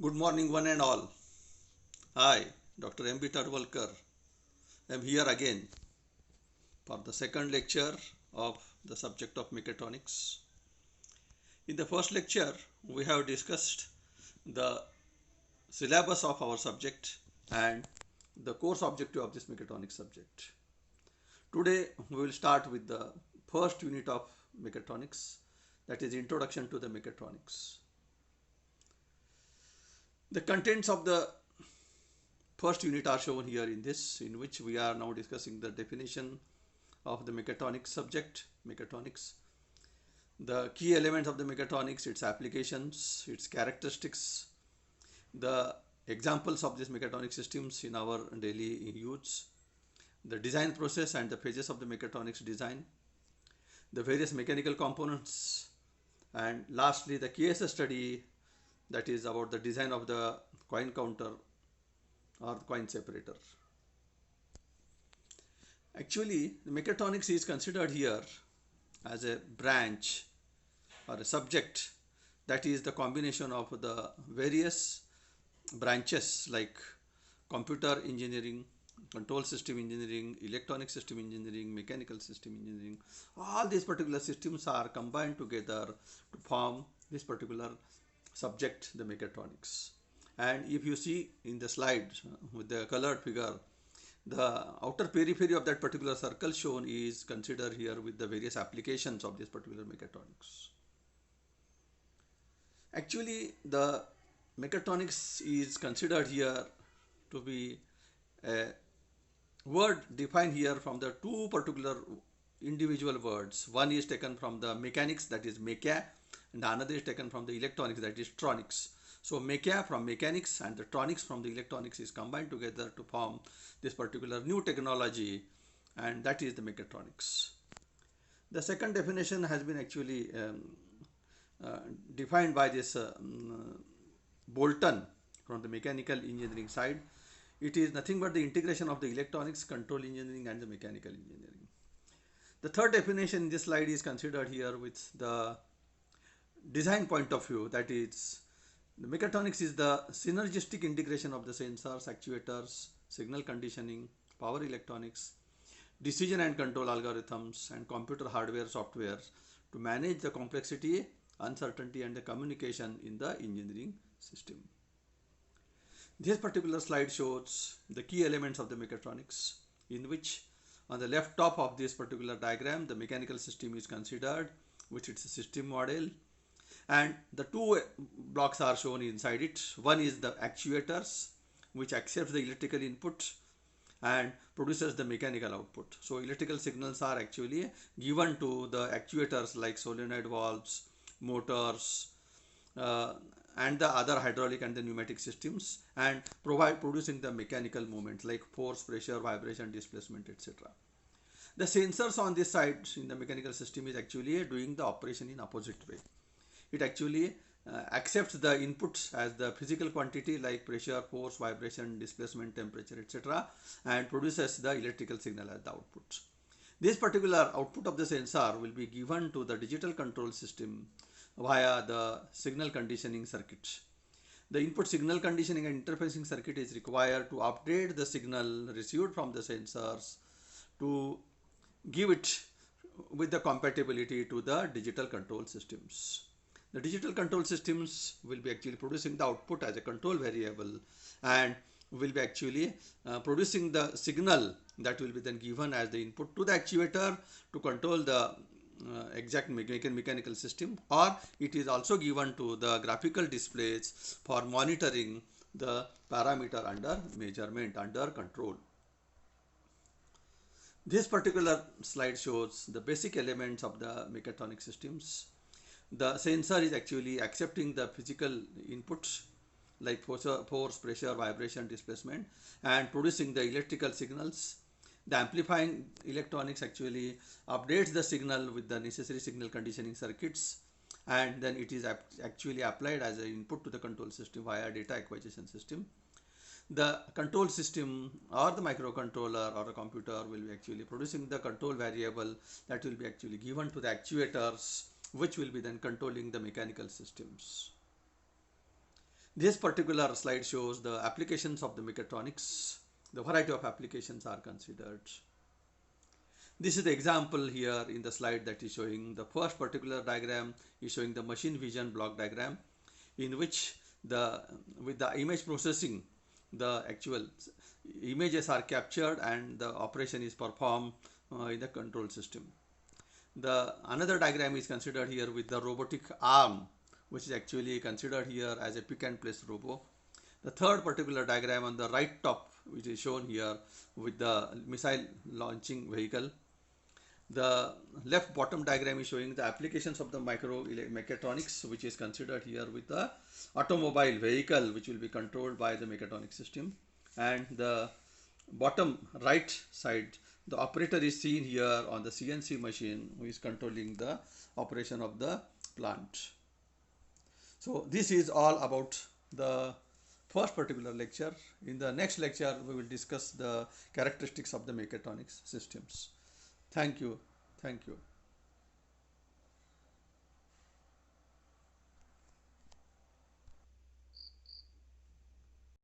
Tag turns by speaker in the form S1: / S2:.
S1: Good morning, one and all. Hi, Dr. M.B. Tadwalkar. I'm here again for the second lecture of the subject of mechatronics. In the first lecture, we have discussed the syllabus of our subject and the course objective of this mechatronics subject. Today, we will start with the first unit of mechatronics, that is Introduction to the Mechatronics. The contents of the first unit are shown here in this, in which we are now discussing the definition of the mechatronics subject, mechatronics, the key elements of the mechatronics, its applications, its characteristics, the examples of these mechatronic systems in our daily use, the design process and the phases of the mechatronics design, the various mechanical components, and lastly the case study, that is about the design of the coin counter or coin separator. Actually, the mechatronics is considered here as a branch or a subject that is the combination of the various branches like computer engineering, control system engineering, electronic system engineering, mechanical system engineering. All these particular systems are combined together to form this particular subject, the mechatronics. And if you see in the slide with the colored figure, the outer periphery of that particular circle shown is considered here with the various applications of this particular mechatronics. Actually, the mechatronics is considered here to be a word defined here from the two particular individual words. One is taken from the mechanics, that is mecha, and another is taken from the electronics, that is tronics. So mecha from mechanics and the tronics from the electronics is combined together to form this particular new technology, and that is the mechatronics. The second definition has been actually uh, defined by this Bolton from the mechanical engineering side. It is nothing but the integration of the electronics, control engineering and the mechanical engineering. The third definition in this slide is considered here with the design point of view, that is the mechatronics is the synergistic integration of the sensors, actuators, signal conditioning, power electronics, decision and control algorithms and computer hardware software to manage the complexity, uncertainty and the communication in the engineering system. This particular slide shows the key elements of the mechatronics, in which on the left top of this particular diagram the mechanical system is considered, which it's a system model, and the two blocks are shown inside it. One is the actuators, which accepts the electrical input and produces the mechanical output. So electrical signals are actually given to the actuators like solenoid valves, motors, uh, and the other hydraulic and the pneumatic systems, and producing the mechanical movements like force, pressure, vibration, displacement, etc. The sensors on this side in the mechanical system is actually doing the operation in opposite way. It actually accepts the inputs as the physical quantity like pressure, force, vibration, displacement, temperature, etc., and produces the electrical signal as the output. This particular output of the sensor will be given to the digital control system via the signal conditioning circuit. The input signal conditioning and interfacing circuit is required to update the signal received from the sensors to give it with the compatibility to the digital control systems. The digital control systems will be actually producing the output as a control variable and will be actually producing the signal that will be then given as the input to the actuator to control the exact mechanical system, or it is also given to the graphical displays for monitoring the parameter under measurement, under control. This particular slide shows the basic elements of the mechatronic systems. The sensor is actually accepting the physical inputs like force, pressure, vibration, displacement, and producing the electrical signals. The amplifying electronics actually updates the signal with the necessary signal conditioning circuits, and then it is actually applied as an input to the control system via data acquisition system. The control system or the microcontroller or a computer will be actually producing the control variable that will be actually given to the actuators, which will be then controlling the mechanical systems. This particular slide shows the applications of the mechatronics. The variety of applications are considered. This is the example here in the slide that is showing. The first particular diagram is showing the machine vision block diagram, in which with the image processing, the actual images are captured and the operation is performed in the control system. The another diagram is considered here with the robotic arm, which is actually considered here as a pick and place robo. The third particular diagram on the right top, which is shown here with the missile launching vehicle. The left bottom diagram is showing the applications of the mechatronics, which is considered here with the automobile vehicle, which will be controlled by the mechatronic system. And the bottom right side, the operator is seen here on the CNC machine, who is controlling the operation of the plant. So this is all about the first particular lecture. In the next lecture, we will discuss the characteristics of the mechatronics systems. Thank you. Thank you.